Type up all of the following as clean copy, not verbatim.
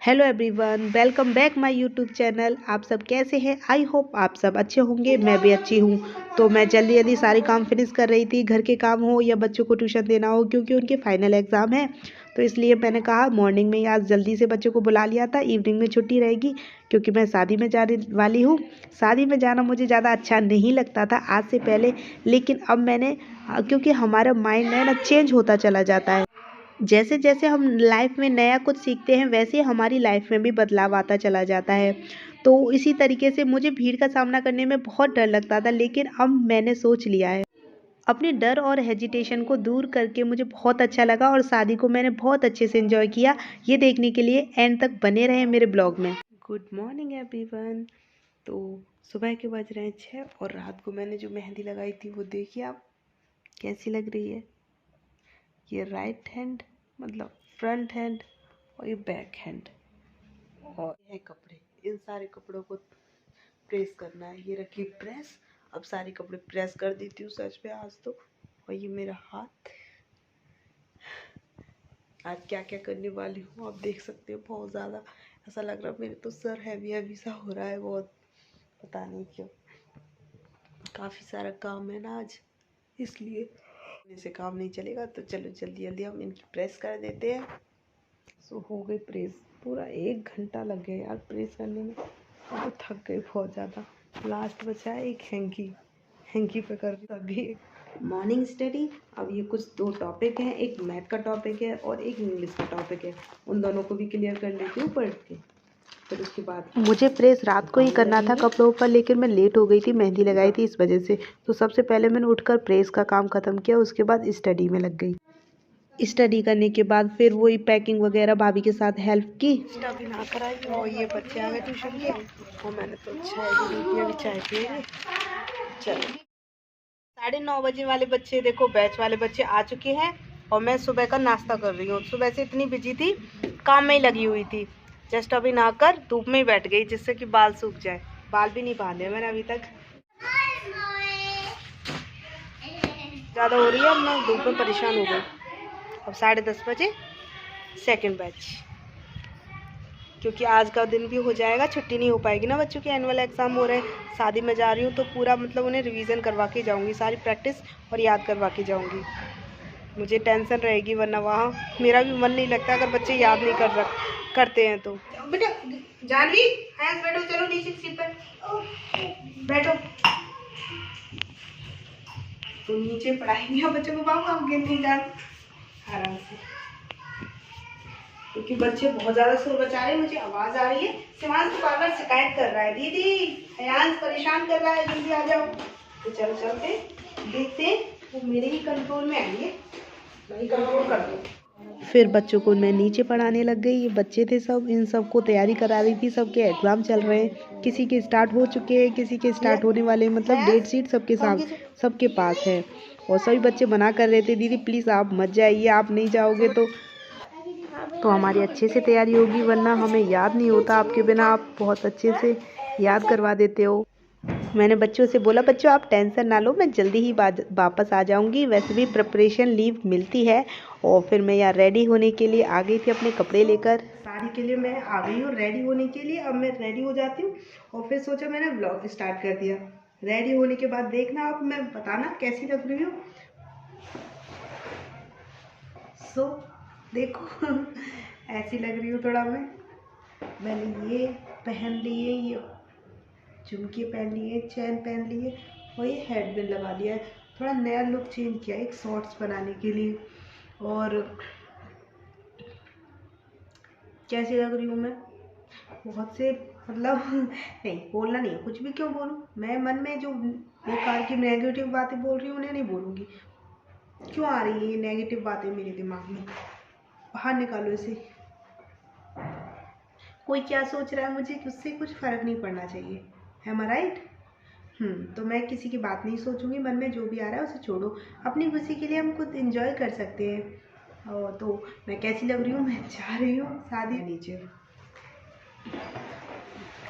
Hello everyone, welcome back my YouTube channel. आप सब कैसे हैं? आई होप आप सब अच्छे होंगे। मैं भी अच्छी हूँ। तो मैं जल्दी जल्दी सारे काम फिनिश कर रही थी, घर के काम हो या बच्चों को ट्यूशन देना हो, क्योंकि उनके फाइनल एग्ज़ाम है। तो इसलिए मैंने कहा मॉर्निंग में ही आज जल्दी से बच्चों को बुला लिया था। इवनिंग में छुट्टी रहेगी क्योंकि मैं शादी में जाने वाली हूँ। शादी में जाना मुझे ज़्यादा अच्छा नहीं लगता था आज से पहले, लेकिन अब मैंने क्योंकि हमारा माइंड है ना चेंज होता चला जाता है। जैसे जैसे हम लाइफ में नया कुछ सीखते हैं वैसे ही हमारी लाइफ में भी बदलाव आता चला जाता है। तो इसी तरीके से मुझे भीड़ का सामना करने में बहुत डर लगता था, लेकिन अब मैंने सोच लिया है। अपने डर और हेजिटेशन को दूर करके मुझे बहुत अच्छा लगा और शादी को मैंने बहुत अच्छे से एंजॉय किया। ये देखने के लिए एंड तक बने रहे मेरे ब्लॉग में। Good morning everyone. तो सुबह के बज रहे हैं 6 और रात को मैंने जो मेहंदी लगाई थी वो देखिए आप कैसी लग रही है। ये राइट हैंड मतलब फ्रंट हैंड और ये बैक हैंड और ये कपड़े। इन सारे कपड़ों को प्रेस करना है। ये रखिए प्रेस। अब सारे कपड़े प्रेस कर देती हूँ सच पे आज तो। और ये मेरा हाथ। आज क्या क्या करने वाली हूँ आप देख सकते हो। बहुत ज़्यादा ऐसा लग रहा है मेरे तो सर हैवी हैवी सा हो रहा है बहुत, पता नहीं क्यों। काफ़ी सारा काम है ना आज, इसलिए से काम नहीं चलेगा। तो चलो जल्दी जल्दी हम इनकी प्रेस कर देते हैं। सो हो गई प्रेस। पूरा 1 घंटा लग गया यार प्रेस करने में। अब तो थक गई बहुत ज़्यादा। लास्ट बचा है एक हैंकी पे कर अभी मॉर्निंग स्टडी। अब ये कुछ 2 टॉपिक हैं, एक मैथ का टॉपिक है और एक इंग्लिश का टॉपिक है। उन दोनों को भी क्लियर कर लेती हूँ पढ़ के। फिर उसके बाद मुझे प्रेस रात को ही करना था कपड़ों पर, लेकिन मैं लेट हो गई थी, मेहंदी लगाई थी इस वजह से। तो सबसे पहले मैंने उठकर प्रेस का काम ख़त्म किया, उसके बाद स्टडी में लग गई। स्टडी करने के बाद फिर वही पैकिंग वगैरह भाभी के साथ हेल्प की। स्टडी ना कराई और ये बच्चे आ गए ट्यूशन के और मैंने तो चाय भी नहीं पिया, अभी चाय पिएंगे। चलो 9:30 बजे वाले बच्चे देखो, बैच वाले बच्चे आ चुके हैं और मैं सुबह का नाश्ता कर रही हूँ। सुबह से इतनी बिजी थी, काम में ही लगी हुई थी। जस्ट अभी नहाकर धूप में ही बैठ गई जिससे कि बाल सूख जाए। बाल भी नहीं बांधे मैंने अभी तक, ज़्यादा हो रही है। अब मैं धूप में परेशान हो गई। अब 10:30 बजे सेकंड बैच, क्योंकि आज का दिन भी हो जाएगा, छुट्टी नहीं हो पाएगी ना, बच्चों के एनुअल एग्ज़ाम हो रहे हैं। शादी में जा रही हूँ तो पूरा मतलब उन्हें रिवीजन करवा के जाऊँगी, सारी प्रैक्टिस और याद करवा के जाऊँगी। मुझे टेंशन रहेगी, वरना वहाँ मेरा भी मन नहीं लगता अगर बच्चे याद नहीं करते हैं तो। बेटा जानवी बैठो, चलो नीचे सीट पर बैठो। तो नीचे पढ़ाएंगे बच्चों को, बाबू आप गिर नहीं जान आराम से, क्योंकि बच्चे बहुत ज़्यादा शोर मचा रहे हैं। मुझे आवाज़ आ रही है। शिवांश बार बार शिकायत कर रहा है, दीदी अयांश परेशान कर रहा है, जल्दी आ जाओ। तो चलो चलते देखते, वो मेरे ही कंट्रोल में आएंगे, मैं ही कंट्रोल कर दूँ। फिर बच्चों को मैं नीचे पढ़ाने लग गई। ये बच्चे थे सब, इन सबको तैयारी करा रही थी। सबके एग्ज़ाम चल रहे हैं, किसी के स्टार्ट हो चुके हैं, किसी के स्टार्ट होने वाले हैं। मतलब डेट शीट सबके साथ सबके पास है और सभी बच्चे मना कर रहे थे, दीदी प्लीज़ आप मत जाइए, आप नहीं जाओगे तो हमारी अच्छे से तैयारी होगी, वरना हमें याद नहीं होता आपके बिना। आप बहुत अच्छे से याद करवा देते हो। मैंने बच्चों से बोला, बच्चों आप टेंशन ना लो, मैं जल्दी ही वापस आ जाऊंगी। वैसे भी प्रिपरेशन लीव मिलती है। और फिर मैं यहाँ रेडी होने के लिए आ गई थी अपने कपड़े लेकर। शादी के लिए मैं आ गई हूँ रेडी होने के लिए। अब मैं रेडी हो जाती हूँ और फिर सोचा मैंने व्लॉग स्टार्ट कर दिया। रेडी होने के बाद देखना आप, मैं बताना कैसी लग रही हूँ। सो देखो ऐसी लग रही हूँ थोड़ा मैं। मैंने ये पहन लिए, ये झुमके पहन लिए, चैन पहन लिए और ये हेडबैंड लगा लिया है। थोड़ा नया लुक चेंज किया एक शॉर्ट्स बनाने के लिए। और कैसी लग रही हूँ मैं? बहुत से मतलब नहीं बोलना नहीं, कुछ भी क्यों बोलूँ मैं। मन में जो बेकार की नेगेटिव बातें बोल रही हूँ उन्हें नहीं बोलूँगी। क्यों आ रही है ये नेगेटिव बातें मेरे दिमाग में? बाहर निकालो इसे। कोई क्या सोच रहा है मुझे, उससे कुछ फ़र्क नहीं पड़ना चाहिए। एम आई राइट? तो मैं किसी की बात नहीं सोचूंगी। मन में जो भी आ रहा है उसे छोड़ो। अपनी खुशी के लिए हम खुद एंजॉय कर सकते हैं। और तो मैं कैसी लग रही हूँ? मैं जा रही हूँ शादी नीचे।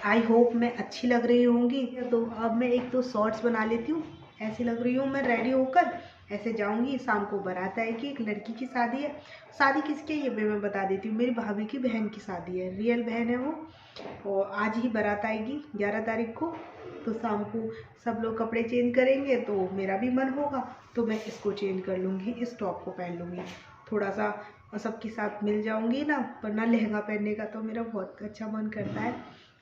आई होप मैं अच्छी लग रही होंगी। तो अब मैं 1-2 शॉर्ट्स बना लेती हूँ। ऐसी लग रही हूँ मैं रेडी होकर, ऐसे जाऊंगी। शाम को बारात आएगी, एक लड़की की शादी है। शादी किसकी है ये भी मैं बता देती हूँ, मेरी भाभी की बहन की शादी है, रियल बहन है वो। और आज ही बारात आएगी 11 तारीख को। तो शाम को सब लोग कपड़े चेंज करेंगे तो मेरा भी मन होगा, तो मैं इसको चेंज कर लूँगी, इस टॉप को पहन लूँगी, थोड़ा सा सबके साथ मिल जाऊँगी ना। वरना लहंगा पहनने का तो मेरा बहुत अच्छा मन करता है,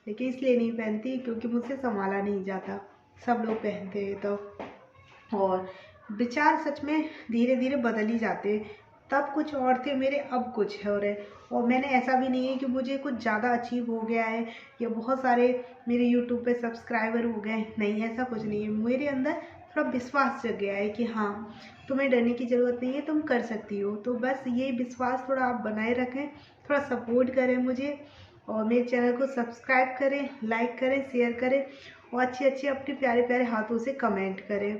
लेकिन इसलिए नहीं पहनती क्योंकि मुझसे संभाला नहीं जाता, सब लोग पहनते हैं तो। और विचार सच में धीरे धीरे बदल ही जाते हैं, तब कुछ और थे मेरे, अब कुछ और है। और मैंने ऐसा भी नहीं है कि मुझे कुछ ज़्यादा अचीव हो गया है या बहुत सारे मेरे यूट्यूब पे सब्सक्राइबर हो गए, नहीं ऐसा कुछ नहीं है। मेरे अंदर थोड़ा विश्वास जग गया है कि हाँ, तुम्हें डरने की ज़रूरत नहीं है, तुम कर सकती हो। तो बस ये विश्वास थोड़ा आप बनाए रखें, थोड़ा सपोर्ट करें मुझे, और मेरे चैनल को सब्सक्राइब करें, लाइक करें, शेयर करें, और अच्छे अच्छे अपने प्यारे प्यारे हाथों से कमेंट करें।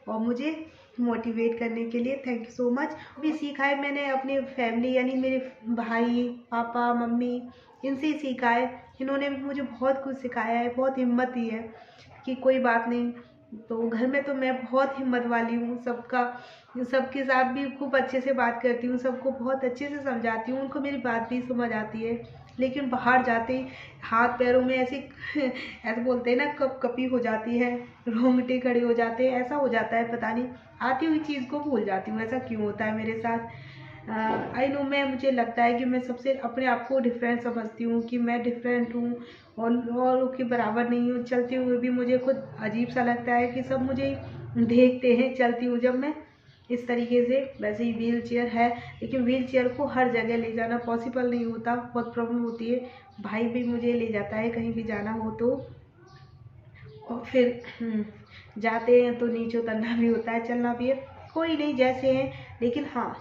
और मुझे मोटिवेट करने के लिए थैंक यू सो मच। भी सीखा है मैंने अपनी फैमिली, यानी मेरे भाई, पापा, मम्मी, इनसे ही सीखा है। इन्होंने भी मुझे बहुत कुछ सिखाया है, बहुत हिम्मत दी है कि कोई बात नहीं। तो घर में तो मैं बहुत हिम्मत वाली हूँ, सबके साथ भी खूब अच्छे से बात करती हूँ, सबको बहुत अच्छे से समझाती हूँ, उनको मेरी बात भी समझ आती है। लेकिन बाहर जाते ही हाथ पैरों में ऐसे ऐसे बोलते हैं ना, कप कपी हो जाती है, रोंगटे खड़े हो जाते हैं, ऐसा हो जाता है, पता नहीं आती हुई चीज़ को भूल जाती हूँ, ऐसा क्यों होता है मेरे साथ। आई नो, मुझे लगता है कि मैं सबसे अपने आप को डिफरेंट समझती हूँ कि मैं डिफरेंट हूँ और के बराबर नहीं हूँ। चलते हुए भी मुझे खुद अजीब सा लगता है कि सब मुझे देखते हैं चलती हूँ जब मैं इस तरीके से। वैसे ही व्हील चेयर है, लेकिन व्हील चेयर को हर जगह ले जाना पॉसिबल नहीं होता, बहुत प्रॉब्लम होती है। भाई भी मुझे ले जाता है कहीं भी जाना हो तो, और फिर जाते हैं तो नीचे उतरना भी होता है, चलना भी है, कोई नहीं जैसे हैं। लेकिन हाँ,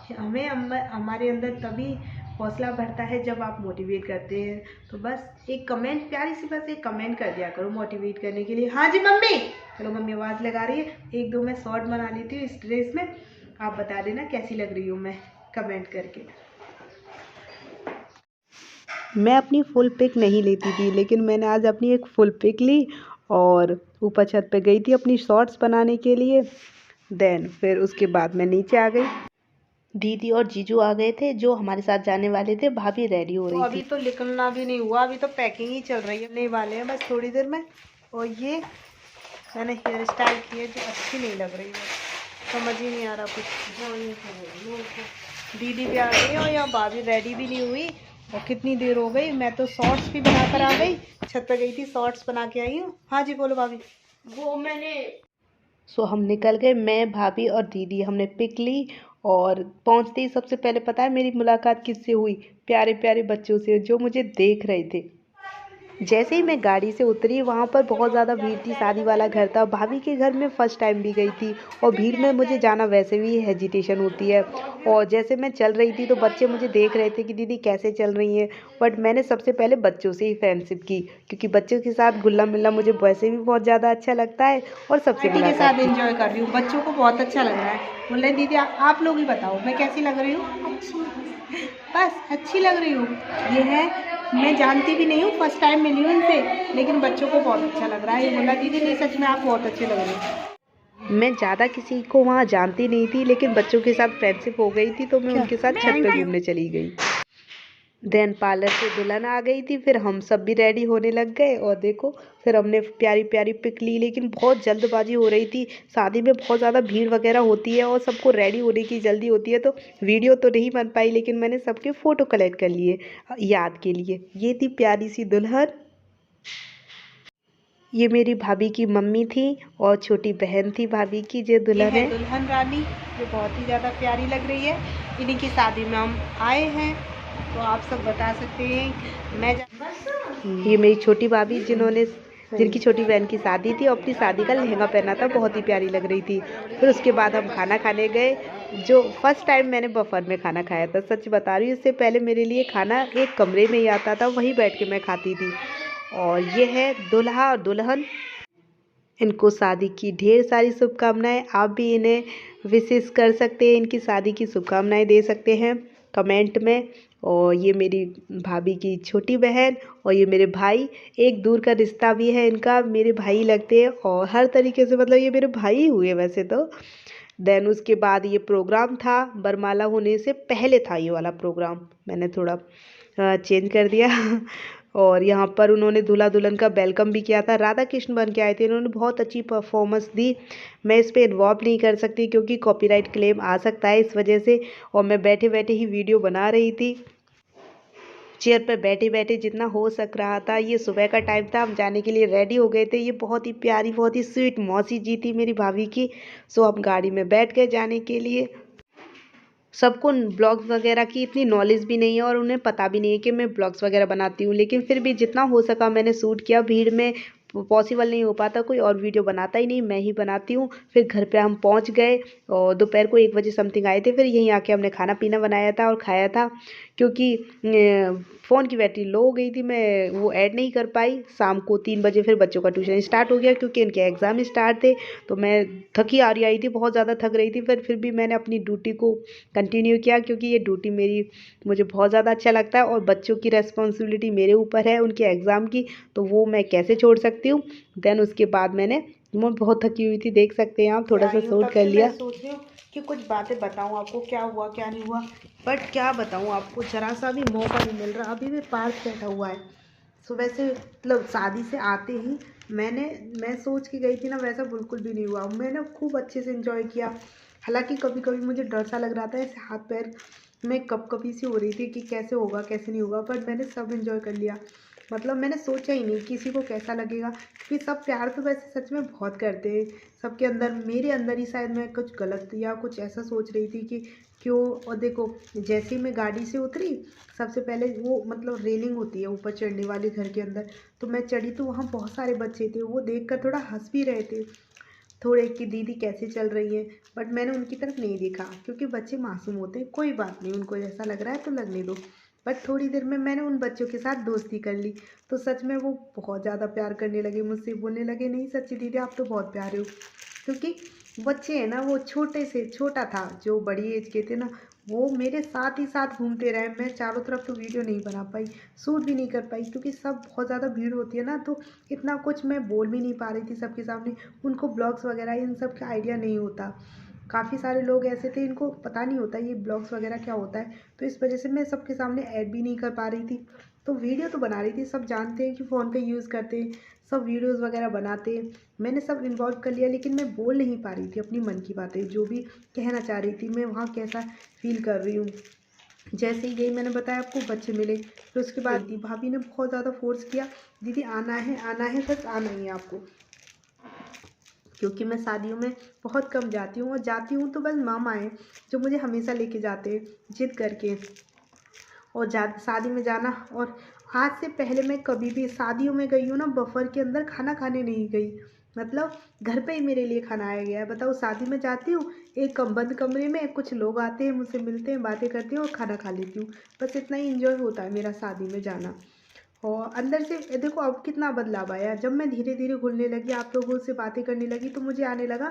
हमारे अंदर तभी हौसला बढ़ता है जब आप मोटिवेट करते हैं। तो बस एक कमेंट, प्यारी सी बस एक कमेंट कर दिया करो मोटिवेट करने के लिए। हाँ जी मम्मी, चलो मम्मी आवाज़ लगा रही है। एक दो मैं शॉर्ट बना लेती हूँ इस ड्रेस में, आप बता देना कैसी लग रही हूँ मैं कमेंट करके। मैं अपनी फुल पिक नहीं लेती थी, लेकिन मैंने आज अपनी एक फुल पिक ली और ऊपर छत पे गई थी अपनी शॉर्ट्स बनाने के लिए। देन फिर उसके बाद मैं नीचे आ गई। दीदी और जीजू आ गए थे जो हमारे साथ जाने वाले थे, भाभी रेडी हो रही थी। अभी तो निकलना भी नहीं हुआ, अभी तो पैकिंग ही चल रही है, नहीं वाले हैं बस थोड़ी देर में। और ये मैंने हेयर स्टाइल की है जो अच्छी नहीं लग रही है, समझ ही नहीं आ रहा कुछ। दीदी भी आ गई और यहाँ भाभी रेडी भी नहीं हुई, और कितनी देर हो गई। मैं तो शॉर्ट्स भी बनाकर आ गई, छत पे गई थी शॉर्ट्स बना के आई हूँ। हाँ जी बोलो भाभी। वो मैंने सो हम निकल गए, मैं, भाभी और दीदी, हमने पिक ली। और पहुंचते ही सबसे पहले पता है मेरी मुलाकात किससे हुई? प्यारे प्यारे बच्चों से जो मुझे देख रहे थे। जैसे ही मैं गाड़ी से उतरी वहाँ पर बहुत ज़्यादा भीड़ थी, शादी वाला घर था। भाभी के घर में फ़र्स्ट टाइम भी गई थी, और भीड़ में मुझे जाना वैसे भी हेजिटेशन होती है। और जैसे मैं चल रही थी तो बच्चे मुझे देख रहे थे कि दीदी कैसे चल रही हैं, बट मैंने सबसे पहले बच्चों से ही फ्रेंडशिप की, क्योंकि बच्चों के साथ घुलना मिलना मुझे वैसे भी बहुत ज़्यादा अच्छा लगता है। और सबसे के साथ एंजॉय कर रही हूँ, बच्चों को बहुत अच्छा लग रहा है। बोल रहे दीदी आप लोग ही बताओ मैं कैसी लग रही हूँ? बस अच्छी लग रही हूँ। ये है, मैं जानती भी नहीं हूँ, फर्स्ट टाइम मिली हूँ इनसे, लेकिन बच्चों को बहुत अच्छा लग रहा है। ये बोला दीदी नहीं सच में आप बहुत अच्छे लग रहे हो। मैं ज़्यादा किसी को वहाँ जानती नहीं थी, लेकिन बच्चों के साथ फ्रेंडशिप हो गई थी तो मैं उनके साथ छत पे घूमने चली गई। देन पार्लर से दुल्हन आ गई थी, फिर हम सब भी रेडी होने लग गए, और देखो फिर हमने प्यारी प्यारी पिक ली। लेकिन बहुत जल्दबाजी हो रही थी, शादी में बहुत ज़्यादा भीड़ वगैरह होती है और सबको रेडी होने की जल्दी होती है, तो वीडियो तो नहीं बन पाई, लेकिन मैंने सबके फ़ोटो कलेक्ट कर लिए याद के लिए। ये थी प्यारी सी दुल्हन, ये मेरी भाभी की मम्मी थी, और छोटी बहन थी भाभी की जो दुल्हन है दुल्हन रानी, जो बहुत ही ज़्यादा प्यारी लग रही है। इन्हीं की शादी में हम आए हैं, तो आप सब बता सकते हैं। ये मेरी छोटी भाभी जिनकी छोटी बहन की शादी थी, और अपनी शादी का लहंगा पहना था, बहुत ही प्यारी लग रही थी। फिर उसके बाद हम खाना खाने गए, जो फर्स्ट टाइम मैंने बफर में खाना खाया था, सच बता रही हूँ। इससे पहले मेरे लिए खाना एक कमरे में ही आता था, वहीं बैठ के मैं खाती थी। और ये है दुल्हा और दुल्हन, इनको शादी की ढेर सारी शुभकामनाएं। आप भी इन्हें विशेष कर सकते हैं, इनकी शादी की शुभकामनाएं दे सकते हैं कमेंट में। और ये मेरी भाभी की छोटी बहन, और ये मेरे भाई, एक दूर का रिश्ता भी है इनका, मेरे भाई लगते हैं, और हर तरीके से मतलब ये मेरे भाई ही हुए वैसे तो, देन उसके बाद ये प्रोग्राम था, बरमाला होने से पहले था ये वाला प्रोग्राम, मैंने थोड़ा चेंज कर दिया और यहाँ पर उन्होंने दूल्हा दुल्हन का वेलकम भी किया था। राधा कृष्ण बन के आए थे, इन्होंने बहुत अच्छी परफॉर्मेंस दी। मैं इस पर इन्वॉल्व नहीं कर सकती क्योंकि कॉपीराइट क्लेम आ सकता है इस वजह से, और मैं बैठे बैठे ही वीडियो बना रही थी, चेयर पर बैठे बैठे जितना हो सक रहा था। ये सुबह का टाइम था, हम जाने के लिए रेडी हो गए थे। ये बहुत ही प्यारी, बहुत ही स्वीट मौसी जी थी मेरी भाभी की। सो हम गाड़ी में बैठ गए जाने के लिए। सबको ब्लॉग्स वगैरह की इतनी नॉलेज भी नहीं है और उन्हें पता भी नहीं है कि मैं ब्लॉग्स वगैरह बनाती हूँ, लेकिन फिर भी जितना हो सका मैंने शूट किया। भीड़ में पॉसिबल नहीं हो पाता, कोई और वीडियो बनाता ही नहीं, मैं ही बनाती हूँ। फिर घर पे हम पहुँच गए और दोपहर को 1 बजे समथिंग आए थे। फिर यहीं आके हमने खाना पीना बनाया था और खाया था, क्योंकि फ़ोन की बैटरी लो हो गई थी, मैं वो ऐड नहीं कर पाई। शाम को 3 बजे फिर बच्चों का ट्यूशन स्टार्ट हो गया क्योंकि इनके एग्ज़ाम स्टार्ट थे। तो मैं थकी हारी आई थी, बहुत ज़्यादा थक रही थी। फिर भी मैंने अपनी ड्यूटी को कंटिन्यू किया क्योंकि ये ड्यूटी मेरी मुझे बहुत ज़्यादा अच्छा लगता है और बच्चों की रिस्पॉन्सिबिलिटी मेरे ऊपर है, उनके एग्ज़ाम की, तो वो मैं कैसे छोड़ सकती हूँ। देन उसके बाद मैं बहुत थकी हुई थी, देख सकते हैं आप, थोड़ा सा शूट कर लिया। सोच रही हूँ कि कुछ बातें बताऊँ आपको, क्या हुआ क्या नहीं हुआ, बट क्या बताऊँ आपको, जरा सा भी मौका नहीं मिल रहा। अभी भी पार्क बैठा हुआ है। सुबह से मतलब शादी से आते ही मैं सोच के गई थी ना, वैसा बिल्कुल भी नहीं हुआ। मैंने खूब अच्छे से एंजॉय किया। हालांकि कभी कभी मुझे डर सा लग रहा था, ऐसे हाथ पैर में कपकपी सी हो रही थी कि कैसे होगा कैसे नहीं होगा, बट मैंने सब एंजॉय कर लिया। मतलब मैंने सोचा ही नहीं किसी को कैसा लगेगा, क्योंकि सब प्यार तो वैसे सच में बहुत करते हैं सबके अंदर। मेरे अंदर ही शायद मैं कुछ गलत या कुछ ऐसा सोच रही थी कि क्यों। और देखो, जैसे ही मैं गाड़ी से उतरी, सबसे पहले वो मतलब रेलिंग होती है ऊपर चढ़ने वाली घर के अंदर, तो मैं चढ़ी तो वहाँ बहुत सारे बच्चे थे। वो देखकर थोड़ा हंस भी रहे थे थोड़े कि दीदी कैसे चल रही है, बट मैंने उनकी तरफ नहीं देखा क्योंकि बच्चे मासूम होते हैं। कोई बात नहीं, उनको जैसा लग रहा है तो लगने दो। बट थोड़ी देर में मैंने उन बच्चों के साथ दोस्ती कर ली, तो सच में वो बहुत ज़्यादा प्यार करने लगे मुझसे, बोलने लगे नहीं सच्ची दीदी आप तो बहुत प्यारे हो। क्योंकि बच्चे हैं ना, वो छोटे से छोटा था, जो बड़ी एज के थे ना, वो मेरे साथ ही साथ घूमते रहे। मैं चारों तरफ तो वीडियो नहीं बना पाई, शूट भी नहीं कर पाई, क्योंकि सब बहुत ज़्यादा भीड़ होती है ना, तो इतना कुछ मैं बोल भी नहीं पा रही थी सबके सामने। उनको ब्लॉग्स वगैरह इन सब का आइडिया नहीं होता। काफ़ी सारे लोग ऐसे थे, इनको पता नहीं होता ये ब्लॉग्स वगैरह क्या होता है, तो इस वजह से मैं सबके सामने ऐड भी नहीं कर पा रही थी। तो वीडियो तो बना रही थी, सब जानते हैं कि फ़ोन का यूज़ करते हैं, सब वीडियोज़ वगैरह बनाते हैं, मैंने सब इन्वॉल्व कर लिया। लेकिन मैं बोल नहीं पा रही थी अपनी मन की बातें, जो भी कहना चाह रही थी, मैं वहाँ कैसा फील कर रही हूँ। जैसे ही यही मैंने बताया आपको, बच्चे मिले, फिर उसके बाद दी भाभी ने बहुत ज़्यादा फोर्स किया, दीदी आना है, बस आना ही है आपको। क्योंकि मैं शादियों में बहुत कम जाती हूँ, और जाती हूँ तो बस मामा हैं जो मुझे हमेशा लेके जाते हैं जिद करके। और शादी में जाना, और आज से पहले मैं कभी भी शादियों में गई हूँ ना, बफर के अंदर खाना खाने नहीं गई। मतलब घर पे ही मेरे लिए खाना आया गया है। बताओ, शादी में जाती हूँ, एक बंद कमरे में कुछ लोग आते हैं, मुझसे मिलते हैं, बातें करते हैं और खाना खा लेती हूँ। बस इतना ही इंजॉय होता है मेरा शादी में जाना। और अंदर से देखो अब कितना बदलाव आया। जब मैं धीरे धीरे घुलने लगी, आप लोगों से बातें करने लगी, तो मुझे आने लगा।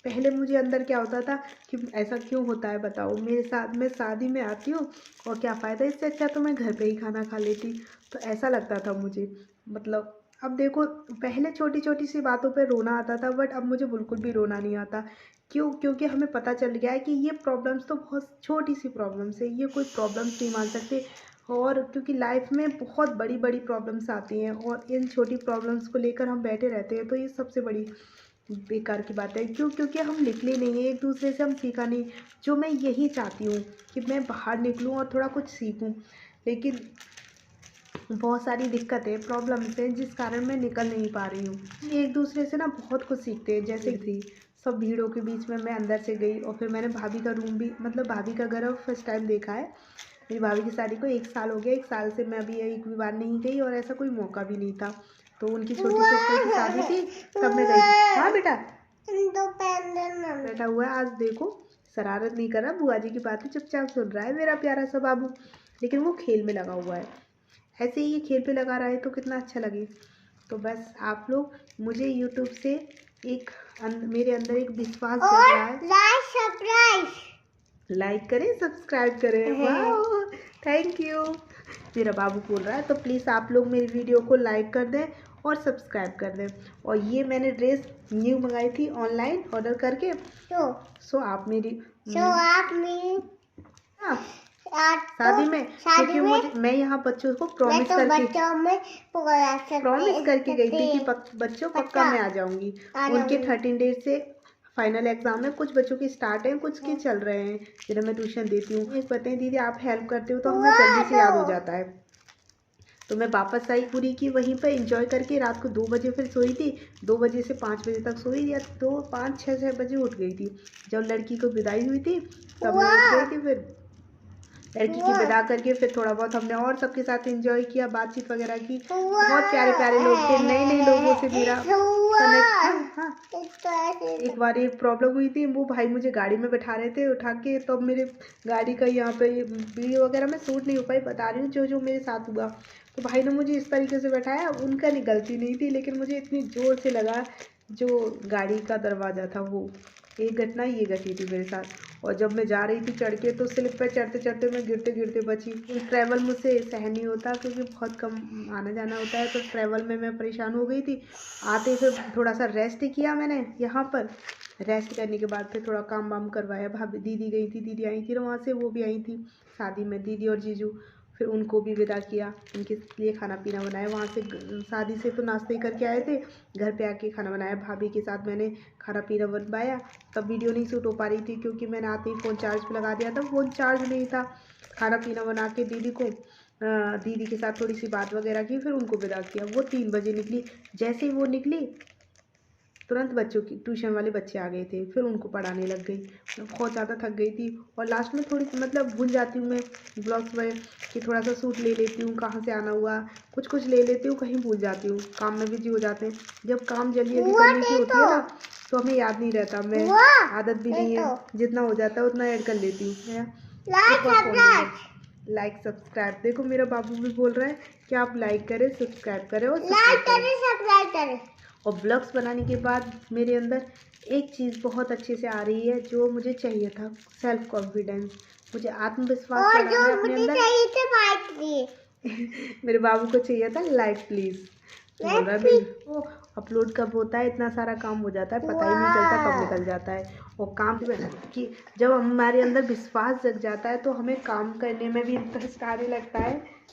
पहले मुझे अंदर क्या होता था कि ऐसा क्यों होता है बताओ, मेरे साथ मैं शादी में आती हूँ और क्या फ़ायदा, इससे अच्छा तो मैं घर पे ही खाना खा लेती। तो ऐसा लगता था मुझे। मतलब अब देखो, पहले छोटी छोटी सी बातों पे रोना आता था, बट अब मुझे बिल्कुल भी रोना नहीं आता। क्यों? क्योंकि हमें पता चल गया है कि ये प्रॉब्लम्स तो बहुत छोटी सी प्रॉब्लम्स है, ये कोई प्रॉब्लम्स नहीं मान सकते। और क्योंकि लाइफ में बहुत बड़ी बड़ी प्रॉब्लम्स आती हैं, और इन छोटी प्रॉब्लम्स को लेकर हम बैठे रहते हैं, तो ये सबसे बड़ी बेकार की बात है। क्यों? क्योंकि हम निकले नहीं हैं एक दूसरे से, हम सीखा नहीं। जो मैं यही चाहती हूँ कि मैं बाहर निकलूँ और थोड़ा कुछ सीखूँ, लेकिन बहुत सारी दिक्कतें प्रॉब्लम्स हैं जिस कारण मैं निकल नहीं पा रही हूँ। एक दूसरे से ना बहुत कुछ सीखते हैं। जैसे थी सब भीड़ों के बीच में मैं अंदर से गई, और फिर मैंने भाभी का रूम भी, मतलब भाभी का घर फर्स्ट टाइम देखा है। मेरी भाभी की शादी को 1 साल हो गया, 1 साल से मैं अभी एक भी बार नहीं गई, और ऐसा कोई मौका भी नहीं था। तो उनकी छोटी सिस्टर की शादी थी, तब मैं गई थी। हाँ बेटा, बैठा हुआ है आज, देखो शरारत नहीं कर रहा, बुआ जी की बातें चुपचाप सुन रहा है मेरा प्यारा सा बाबू। लेकिन वो खेल में लगा हुआ है, ऐसे ही ये खेल पे लगा रहा है तो कितना अच्छा लगे। तो बस आप लोग मुझे यूट्यूब से एक मेरे अंदर एक विश्वास जग रहा है, लाइक करें, सब्सक्राइब करें। वाह, थैंक यू। मेरा बाबू बोल रहा है। तो प्लीज़ आप लोग मेरी वीडियो को लाइक कर दें और सब्सक्राइब कर दें। और ये मैंने ड्रेस न्यू मंगाई थी ऑनलाइन ऑर्डर करके। सो आप मेरी हाँ, शादी में, क्योंकि मैं यहाँ बच्चों को प्रॉमिस करके गई थी कि बच्चों पक्का मैं आ जाऊंगी। उनके 13 डेज से फाइनल एग्जाम है, कुछ बच्चों के स्टार्ट हैं, कुछ के चल रहे हैं, जिन्हें मैं ट्यूशन देती हूँ। एक बताएं दीदी, आप हेल्प करते हो तो हमें जल्दी से याद हो जाता है। तो मैं वापस आई पूरी की वहीं पर एंजॉय करके। रात को 2 बजे फिर सोई थी, 2 बजे से 5 बजे तक सोई, या 2 5 6 बजे उठ गई थी। जब लड़की को विदाई हुई थी तब मैं उठ गई थी। फिर लड़की की विदा करके फिर थोड़ा बहुत हमने और सबके साथ एंजॉय किया, बातचीत वगैरह की। बहुत प्यारे प्यारे लोग थे, नए नए लोगों से मेरा कनेक्ट। हाँ, एक बार एक प्रॉब्लम हुई थी, वो भाई मुझे गाड़ी में बैठा रहे थे उठा के, तो मेरे गाड़ी का यहाँ पे वीडियो वगैरह में शूट नहीं हो पाई, बता रही हूँ जो जो मेरे साथ हुआ। तो भाई ने मुझे इस तरीके से बैठाया, उनका गलती नहीं थी, लेकिन मुझे इतनी ज़ोर से लगा जो गाड़ी का दरवाज़ा था वो। एक घटना ये घटी थी मेरे साथ। और जब मैं जा रही थी चढ़ के, तो स्लिप पे चढ़ते चढ़ते मैं गिरते गिरते बची। ट्रैवल मुझसे सहन नहीं होता, क्योंकि बहुत कम आना जाना होता है, तो ट्रैवल में मैं परेशान हो गई थी। आते फिर थोड़ा सा रेस्ट किया मैंने यहाँ पर। रेस्ट करने के बाद फिर थोड़ा काम वाम करवाया। भाभी दीदी गई थी, दीदी आई थी वहाँ से, वो भी आई थी शादी में, दीदी और जीजू। फिर उनको भी विदा किया, उनके लिए खाना पीना बनाया। वहाँ से शादी से तो नाश्ते ही करके आए थे, घर पे आके खाना बनाया। भाभी के साथ मैंने खाना पीना बनवाया। तब वीडियो नहीं शूट हो पा रही थी, क्योंकि मैंने आते ही फ़ोन चार्ज पे लगा दिया था, फ़ोन चार्ज नहीं था। खाना पीना बना के दीदी के साथ थोड़ी सी बात वगैरह की, फिर उनको विदा किया। वो 3 बजे निकली। जैसे ही वो निकली तुरंत बच्चों की ट्यूशन वाले बच्चे आ गए थे, फिर उनको पढ़ाने लग गई। मैं बहुत ज़्यादा थक गई थी। और लास्ट में थोड़ी मतलब भूल जाती हूँ मैं ब्लॉग्स में, कि थोड़ा सा सूट ले लेती हूँ, कहाँ से आना हुआ, कुछ ले लेती हूँ, कहीं भूल जाती हूँ, काम में बिजी हो जाते हैं। जब काम जल्दी जल्दी करने की होती है ना, तो हमें याद नहीं रहता। मैं आदत भी नहीं है, जितना हो जाता है उतना ऐड कर लेती हूँ। लाइक सब्सक्राइब, देखो मेरा बाबू भी बोल रहा है कि आप लाइक करें, सब्सक्राइब करें और सब्सक्राइब करें। और ब्लॉग्स बनाने के बाद मेरे अंदर एक चीज़ बहुत अच्छे से आ रही है, जो मुझे चाहिए था, सेल्फ कॉन्फिडेंस। मुझे आत्मविश्वास बढ़ाना है अपने अंदर। मेरे बाबू को चाहिए था लाइक प्लीज़। बोल रहा है वो अपलोड कब होता है, इतना सारा काम हो जाता है, पता ही नहीं चलता कब निकल जाता है। और काम कि जब हमारे अंदर विश्वास जग जाता है, तो हमें काम करने में भी इंटरेस्ट आने लगता है।